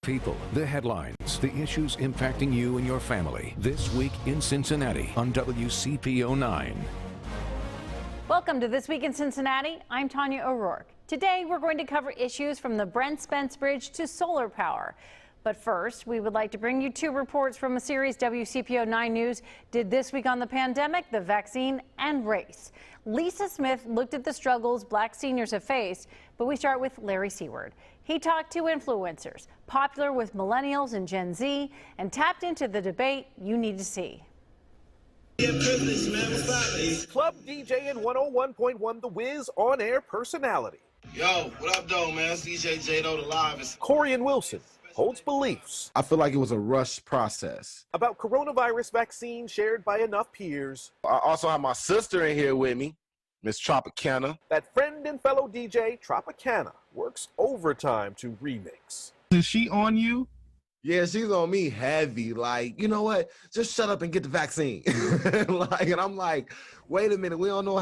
People, the headlines, the issues impacting you and your family. This week in Cincinnati on WCPO 9. Welcome to This Week in Cincinnati. I'm Tanya O'Rourke. Today we're going to cover issues from the Brent Spence Bridge to solar power. But first, we would like to bring you two reports from a series WCPO 9 News did this week on the pandemic, the vaccine, and race. Lisa Smith looked at the struggles Black seniors have faced, but we start with Larry Seward. He talked to influencers, popular with millennials and Gen Z, and tapped into the debate you need to see. Club DJ and 101.1 The Wiz on-air personality. Yo, what up, though, man? It's DJ J-Do, the live. Corian Wilson holds beliefs. I feel like it was a rushed process. About coronavirus vaccine shared by enough peers. I also have my sister in here with me, Miss Tropicana. That friend and fellow DJ, Tropicana, works overtime to remix. Is she on you? Yeah, she's on me heavy. Like, you know what? Just shut up and get the vaccine. And I'm like, wait a minute. We don't know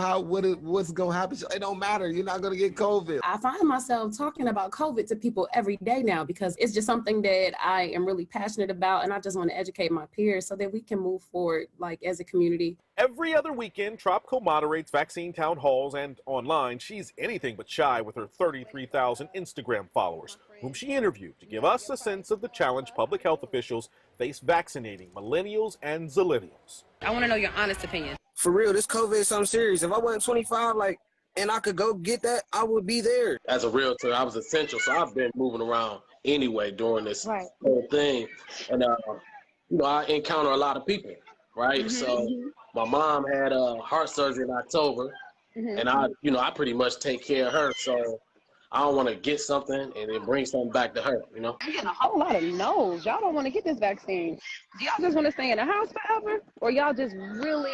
what's going to happen. It don't matter. You're not going to get COVID. I find myself talking about COVID to people every day now because it's just something that I am really passionate about, and I just want to educate my peers so that we can move forward, like, as a community. Every other weekend, Trop co-moderates vaccine town halls, and online, she's anything but shy with her 33,000 Instagram followers, whom she interviewed to give us a sense of the challenge public health officials face vaccinating millennials and zillennials. I want to know your honest opinion. For real, this COVID is something serious. If I wasn't 25, and I could go get that, I would be there. As a realtor, I was essential, so I've been moving around anyway during this whole thing. And, I encounter a lot of people, right? Mm-hmm. So my mom had heart surgery in October, and I pretty much take care of her. So I don't want to get something and then bring something back to her, I'm getting a whole lot of no's. Y'all don't want to get this vaccine. Do y'all just want to stay in the house forever? Or y'all just really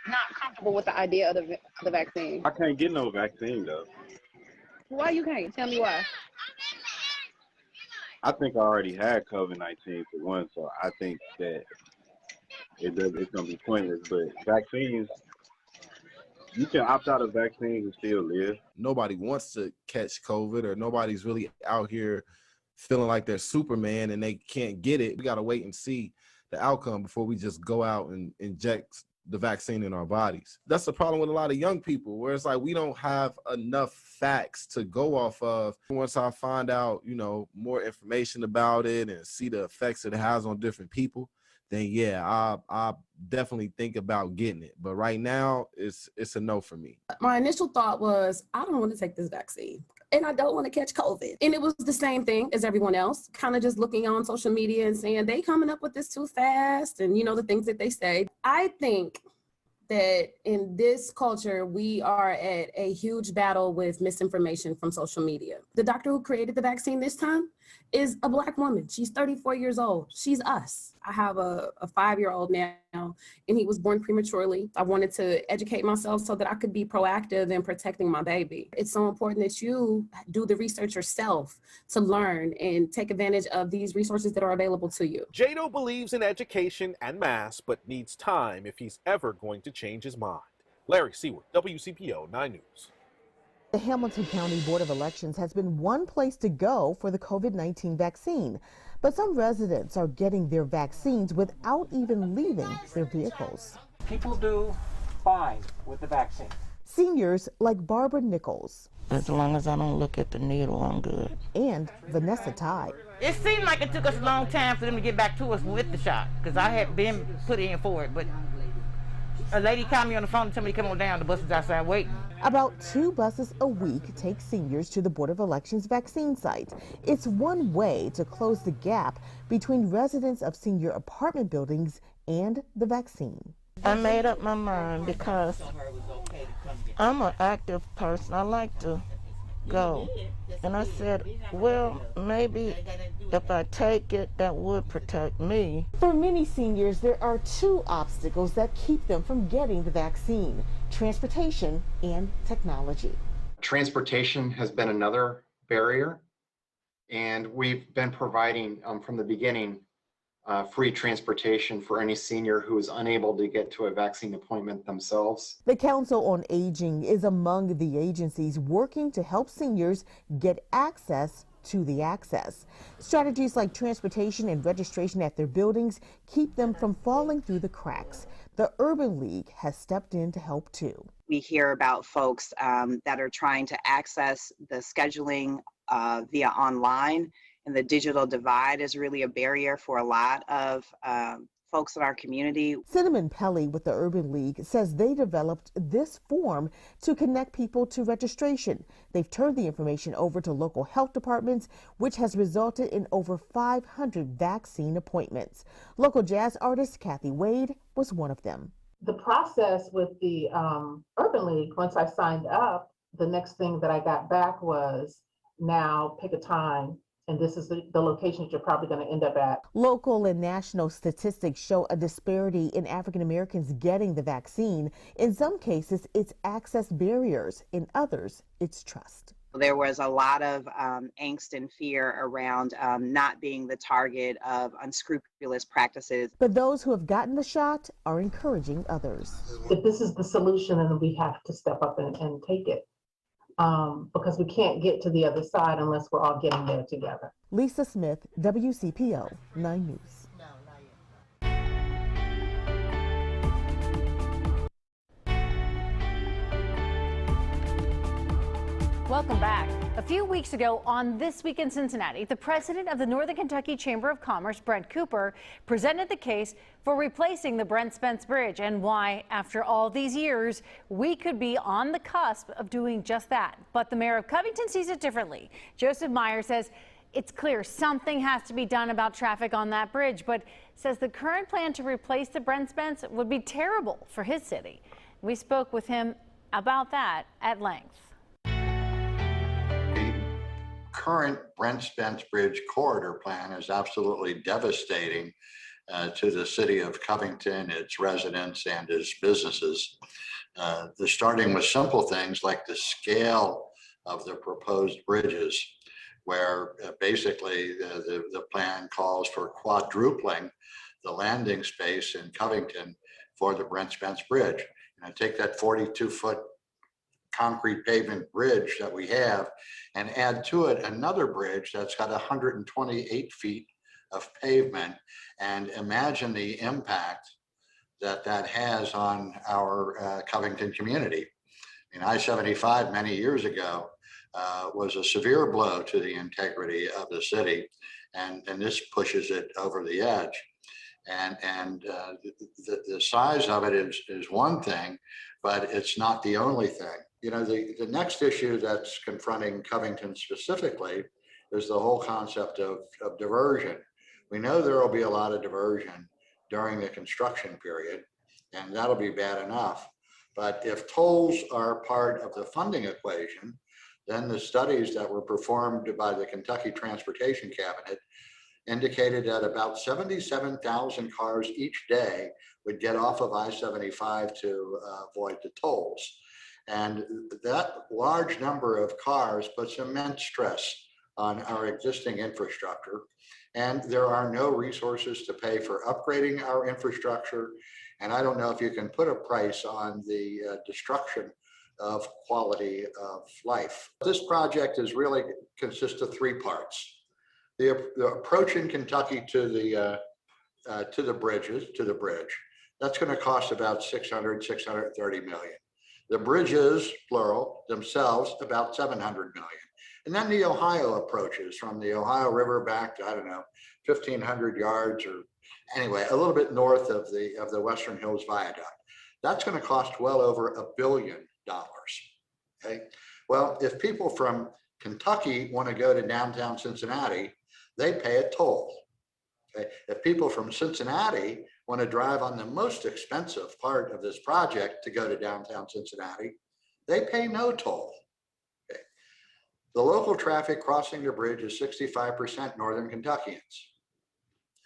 not comfortable with the idea of the vaccine? I can't get no vaccine, though. Why you can't? Tell me why. I think I already had COVID-19 for one, so I think that it's going to be pointless. But vaccines, you can opt out of vaccines and still live. Nobody wants to catch COVID, or nobody's really out here feeling like they're Superman and they can't get it. We got to wait and see the outcome before we just go out and inject the vaccine in our bodies. That's the problem with a lot of young people, where it's like we don't have enough facts to go off of. Once I find out, more information about it and see the effects it has on different people, then yeah, I definitely think about getting it. But right now, it's a no for me. My initial thought was, I don't want to take this vaccine, and I don't want to catch COVID. And it was the same thing as everyone else, kind of just looking on social media and saying, they coming up with this too fast, and the things that they say. I think that in this culture, we are at a huge battle with misinformation from social media. The doctor who created the vaccine this time is a Black woman. She's 34 years old. She's us. I have a 5-year-old now, and he was born prematurely. I wanted to educate myself so that I could be proactive in protecting my baby. It's so important that you do the research yourself to learn and take advantage of these resources that are available to you. J-Do believes in education and masks, but needs time if he's ever going to change his mind. Larry Seward, WCPO 9 News. The Hamilton County Board of Elections has been one place to go for the COVID-19 vaccine, but some residents are getting their vaccines without even leaving their vehicles. People do fine with the vaccine. Seniors like Barbara Nichols. As long as I don't look at the needle, I'm good. And Vanessa Tye. It seemed like it took us a long time for them to get back to us with the shot, because I had been put in for it, but a lady called me on the phone and told me to come on down. The bus is outside waiting. About 2 buses a week take seniors to the Board of Elections vaccine site. It's one way to close the gap between residents of senior apartment buildings and the vaccine. I made up my mind because I'm an active person. I like to go. And I said, well, maybe if I take it, that would protect me. For many seniors, there are 2 obstacles that keep them from getting the vaccine: transportation and technology. Transportation has been another barrier, and we've been providing from the beginning free transportation for any senior who is unable to get to a vaccine appointment themselves. The Council on Aging is among the agencies working to help seniors get access to the access. Strategies like transportation and registration at their buildings keep them from falling through the cracks. The Urban League has stepped in to help too. We hear about folks that are trying to access the scheduling via online, and the digital divide is really a barrier for a lot of folks in our community. Cinnamon Pelly with the Urban League says they developed this form to connect people to registration. They've turned the information over to local health departments, which has resulted in over 500 vaccine appointments. Local jazz artist Kathy Wade was one of them. The process with the Urban League, once I signed up, the next thing that I got back was, now pick a time, and this is the location that you're probably going to end up at. Local and national statistics show a disparity in African Americans getting the vaccine. In some cases, it's access barriers. In others, it's trust. There was a lot of angst and fear around not being the target of unscrupulous practices. But those who have gotten the shot are encouraging others. If this is the solution, then we have to step up and take it. Because we can't get to the other side unless we're all getting there together. Lisa Smith, WCPO 9 News. Welcome back. A few weeks ago on This Week in Cincinnati, the president of the Northern Kentucky Chamber of Commerce, Brent Cooper, presented the case for replacing the Brent Spence Bridge and why, after all these years, we could be on the cusp of doing just that. But the mayor of Covington sees it differently. Joseph Meyer says it's clear something has to be done about traffic on that bridge, but says the current plan to replace the Brent Spence would be terrible for his city. We spoke with him about that at length. Current Brent Spence Bridge corridor plan is absolutely devastating to the city of Covington, its residents, and its businesses. They're starting with simple things like the scale of the proposed bridges, where basically the plan calls for quadrupling the landing space in Covington for the Brent Spence Bridge. And take that 42-foot concrete pavement bridge that we have and add to it another bridge that's got 128 feet of pavement, and imagine the impact that that has on our Covington community. I mean, I-75 many years ago was a severe blow to the integrity of the city, and this pushes it over the edge. And the size of it is one thing, but it's not the only thing. You know, the next issue that's confronting Covington specifically is the whole concept of diversion. We know there will be a lot of diversion during the construction period, and that'll be bad enough. But if tolls are part of the funding equation, then the studies that were performed by the Kentucky Transportation Cabinet indicated that about 77,000 cars each day would get off of I-75 to avoid the tolls. And that large number of cars puts immense stress on our existing infrastructure. And there are no resources to pay for upgrading our infrastructure. And I don't know if you can put a price on the destruction of quality of life. This project is really consists of three parts. The approach in Kentucky to the bridge, that's going to cost about 630 million. The bridges, plural, themselves, about 700 million. And then the Ohio approaches from the Ohio River back to, I don't know, 1,500 yards, or anyway, a little bit north of the Western Hills Viaduct. That's going to cost well over $1 billion. Okay. Well, if people from Kentucky want to go to downtown Cincinnati, they pay a toll. Okay. If people from Cincinnati want to drive on the most expensive part of this project to go to downtown Cincinnati, they pay no toll. Okay. The local traffic crossing the bridge is 65% Northern Kentuckians.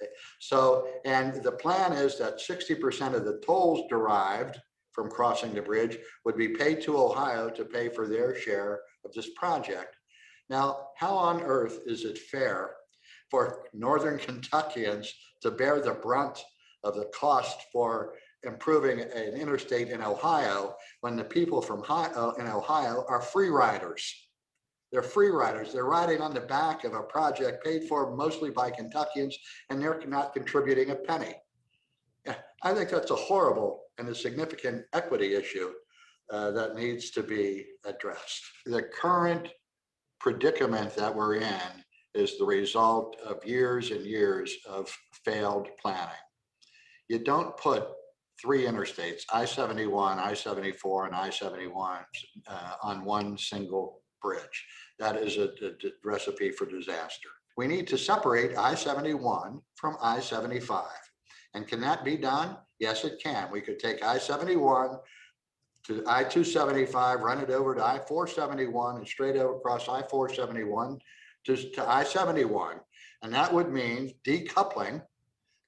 Okay. So, and the plan is that 60% of the tolls derived from crossing the bridge would be paid to Ohio to pay for their share of this project. Now, how on earth is it fair for Northern Kentuckians to bear the brunt of the cost for improving an interstate in Ohio when the people from in Ohio are free riders? They're free riders. They're riding on the back of a project paid for mostly by Kentuckians, and they're not contributing a penny. Yeah, I think that's a horrible and a significant equity issue that needs to be addressed. The current predicament that we're in is the result of years and years of failed planning. You don't put three interstates, I-71, I-74, and I-71 on one single bridge. That is a recipe for disaster. We need to separate I-71 from I-75. And can that be done? Yes, it can. We could take I-71 to I-275, run it over to I-471, and straight over across I-471 to I-71. And that would mean decoupling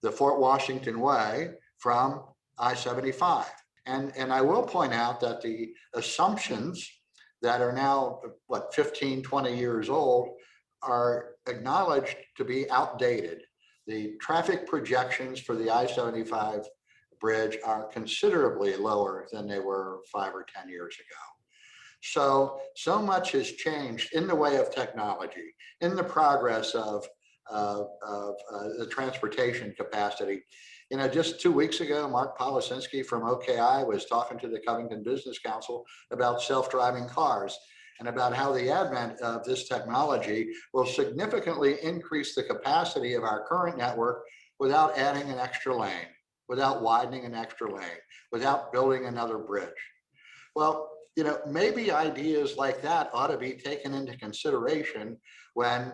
the Fort Washington Way from I-75. And I will point out that the assumptions that are now, 15, 20 years old are acknowledged to be outdated. The traffic projections for the I-75 bridge are considerably lower than they were 5 or 10 years ago. So much has changed in the way of technology, in the progress of the transportation capacity. Just 2 weeks ago, Mark Polisinski from OKI was talking to the Covington Business Council about self-driving cars and about how the advent of this technology will significantly increase the capacity of our current network without adding an extra lane, without widening an extra lane, without building another bridge. Well, maybe ideas like that ought to be taken into consideration when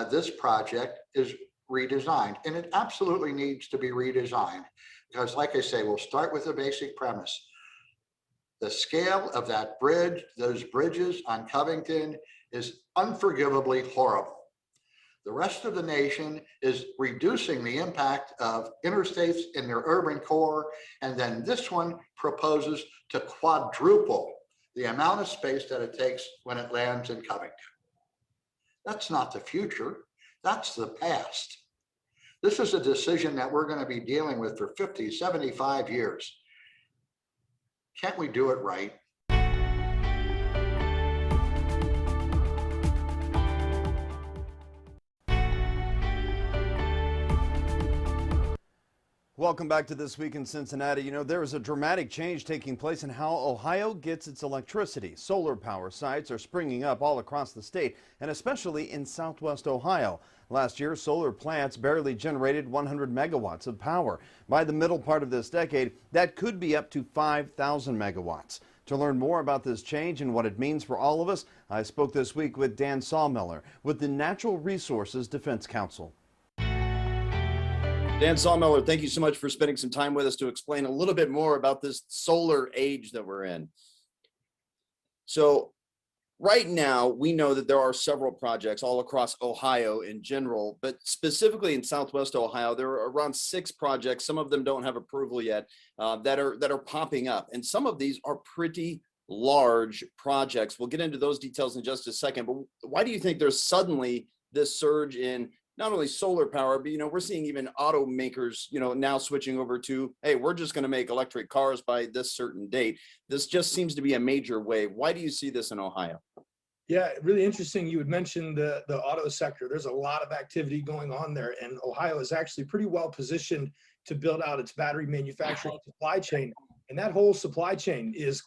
this project is redesigned. And it absolutely needs to be redesigned because, like I say, we'll start with the basic premise. The scale of that bridge, those bridges on Covington, is unforgivably horrible. The rest of the nation is reducing the impact of interstates in their urban core, and then this one proposes to quadruple the amount of space that it takes when it lands in Covington. That's not the future, that's the past. This is a decision that we're going to be dealing with for 50, 75 years. Can't we do it right? Welcome back to This Week in Cincinnati. There is a dramatic change taking place in how Ohio gets its electricity. Solar power sites are springing up all across the state, and especially in southwest Ohio. Last year, solar plants barely generated 100 megawatts of power. By the middle part of this decade, that could be up to 5,000 megawatts. To learn more about this change and what it means for all of us, I spoke this week with Dan Sawmiller with the Natural Resources Defense Council. Dan Sawmiller, thank you so much for spending some time with us to explain a little bit more about this solar age that we're in. So right now, we know that there are several projects all across Ohio in general, but specifically in Southwest Ohio, there are around 6 projects. Some of them don't have approval yet that are popping up. And some of these are pretty large projects. We'll get into those details in just a second, but why do you think there's suddenly this surge in not only solar power, but, we're seeing even automakers, now switching over to, hey, we're just going to make electric cars by this certain date. This just seems to be a major wave. Why do you see this in Ohio? Yeah, really interesting. You had mentioned the auto sector. There's a lot of activity going on there, and Ohio is actually pretty well positioned to build out its battery manufacturing supply chain. And that whole supply chain is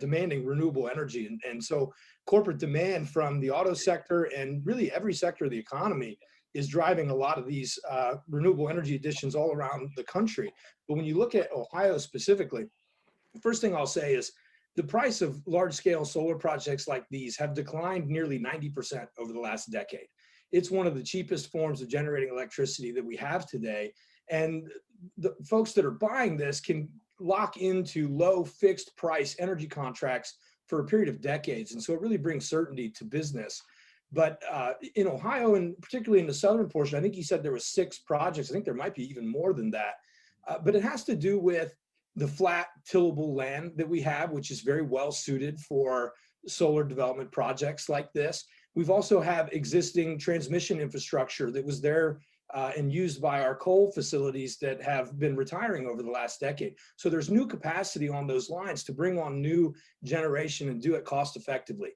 demanding renewable energy. And so corporate demand from the auto sector and really every sector of the economy is driving a lot of these renewable energy additions all around the country. But when you look at Ohio specifically, the first thing I'll say is the price of large-scale solar projects like these have declined nearly 90% over the last decade. It's one of the cheapest forms of generating electricity that we have today. And the folks that are buying this can lock into low fixed price energy contracts for a period of decades. And so it really brings certainty to business. But in Ohio, and particularly in the southern portion, I think he said there were 6 projects. I think there might be even more than that. But it has to do with the flat tillable land that we have, which is very well suited for solar development projects like this. We've also have existing transmission infrastructure that was there and used by our coal facilities that have been retiring over the last decade. So there's new capacity on those lines to bring on new generation and do it cost effectively.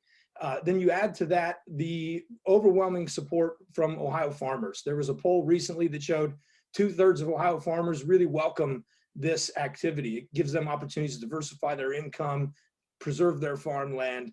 Then you add to that the overwhelming support from Ohio farmers. There was a poll recently that showed 2/3 of Ohio farmers really welcome this activity. It gives them opportunities to diversify their income, preserve their farmland,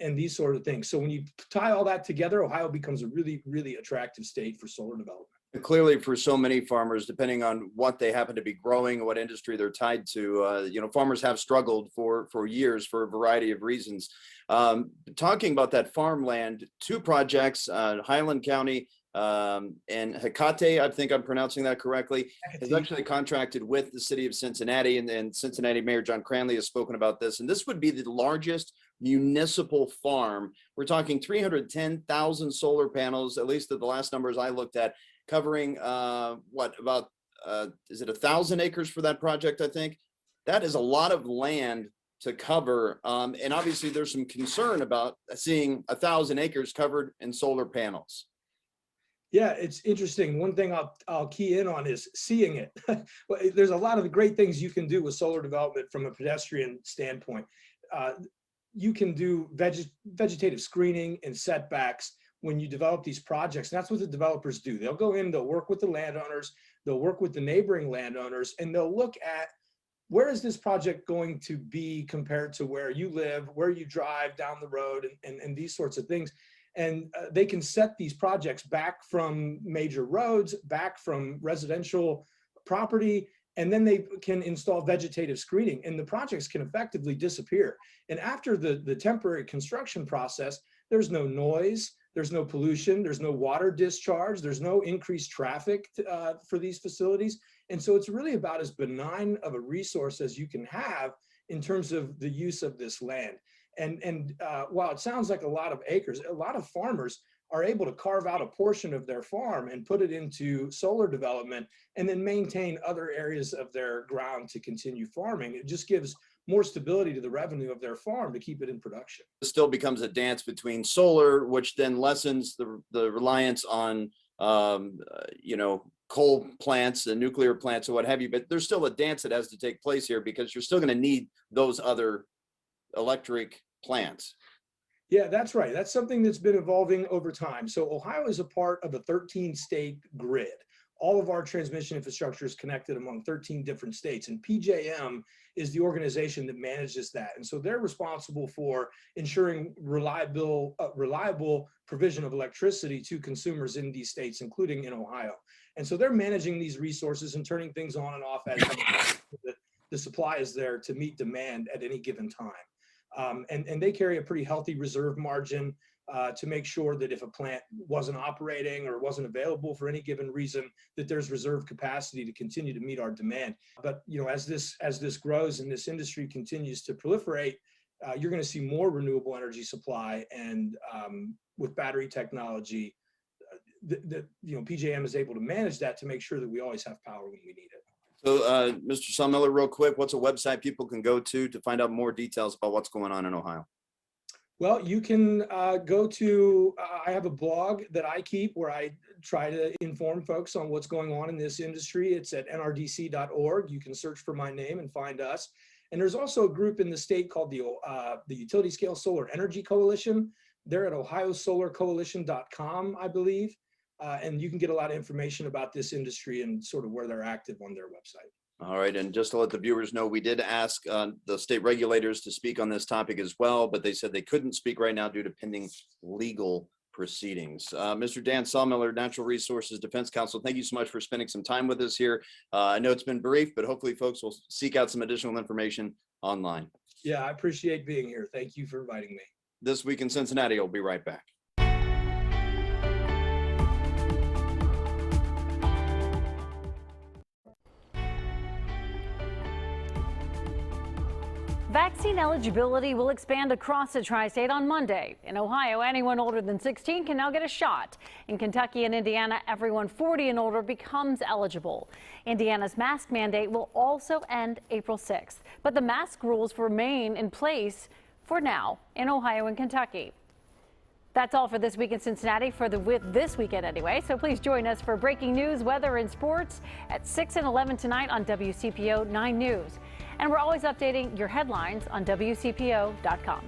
and these sort of things. So when you tie all that together, Ohio becomes a really, really attractive state for solar development. Clearly, for so many farmers, depending on what they happen to be growing, what industry they're tied to, farmers have struggled for years for a variety of reasons. Talking about that farmland, two projects, Highland County and Hecate, I think I'm pronouncing that correctly, has actually contracted with the city of Cincinnati, and Cincinnati Mayor John Cranley has spoken about this. And this would be the largest municipal farm. We're talking 310,000 solar panels, at least at the last numbers I looked at, covering is it 1,000 acres for that project? I think that is a lot of land to cover. And obviously there's some concern about seeing 1,000 acres covered in solar panels. Yeah, it's interesting. One thing I'll key in on is seeing it. There's a lot of great things you can do with solar development from a pedestrian standpoint. You can do vegetative screening and setbacks when you develop these projects. And that's what the developers do. They'll go in, they'll work with the landowners, they'll work with the neighboring landowners, and they'll look at where is this project going to be compared to where you live, where you drive down the road, and these sorts of things. And they can set these projects back from major roads, back from residential property, and then they can install vegetative screening, and the projects can effectively disappear. And after the temporary construction process, there's no noise, there's no pollution, there's no water discharge, there's no increased traffic for these facilities. And so it's really about as benign of a resource as you can have in terms of the use of this land. And while it sounds like a lot of acres, a lot of farmers are able to carve out a portion of their farm and put it into solar development and then maintain other areas of their ground to continue farming. It just gives more stability to the revenue of their farm to keep it in production. It still becomes a dance between solar, which then lessens the reliance on, coal plants and nuclear plants or what have you, but there's still a dance that has to take place here because you're still going to need those other electric plants. Yeah, that's right. That's something that's been evolving over time. So Ohio is a part of a 13-state grid. All of our transmission infrastructure is connected among 13 different states, and PJM is the organization that manages that. And so they're responsible for ensuring reliable provision of electricity to consumers in these states, including in Ohio. And so they're managing these resources and turning things on and off as the supply is there to meet demand at any given time. And they carry a pretty healthy reserve margin to make sure that if a plant wasn't operating or wasn't available for any given reason, that there's reserve capacity to continue to meet our demand. But as this grows and this industry continues to proliferate, you're going to see more renewable energy supply, and with battery technology, PJM is able to manage that to make sure that we always have power when we need it. So, Mr. Sawmiller, real quick, what's a website people can go to find out more details about what's going on in Ohio? Well, you can go to, I have a blog that I keep where I try to inform folks on what's going on in this industry. It's at nrdc.org. You can search for my name and find us. And there's also a group in the state called the Utility Scale Solar Energy Coalition. They're at ohiosolarcoalition.com, I believe. And you can get a lot of information about this industry and sort of where they're active on their website. All right, and just to let the viewers know, we did ask the state regulators to speak on this topic as well, but they said they couldn't speak right now due to pending legal proceedings. Mr. Dan Sawmiller, Natural Resources Defense Counsel, thank you so much for spending some time with us here. I know it's been brief, but hopefully folks will seek out some additional information online. Yeah, I appreciate being here. Thank you for inviting me. This Week in Cincinnati, I'll be right back. Vaccine eligibility will expand across the tri-state on Monday. In Ohio, anyone older than 16 can now get a shot. In Kentucky and Indiana, everyone 40 and older becomes eligible. Indiana's mask mandate will also end April 6th, but the mask rules remain in place for now in Ohio and Kentucky. That's all for This Week in Cincinnati this weekend anyway. So please join us for breaking news, weather, and sports at 6 and 11 tonight on WCPO 9 News. And we're always updating your headlines on WCPO.com.